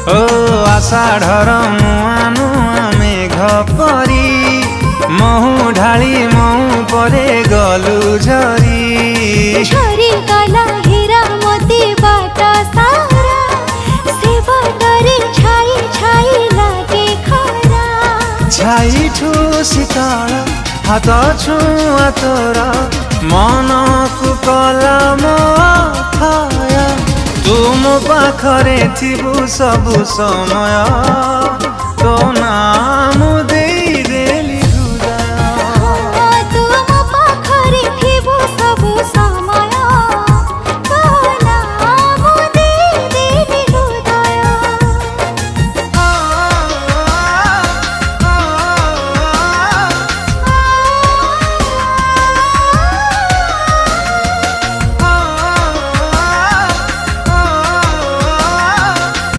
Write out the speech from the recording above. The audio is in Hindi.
ओ आषाढ़र नुआ नुआ मेघ परी महु ढाली महु परे गलु झरी झरी गला हीरा मोती बाट सारा से बाटरे छाई छाई लागे खरा छाई ठू शीतल हाथ छुआ तोर मन को कला मोथाय तुम पाखरे थिबु सबु समय तो ना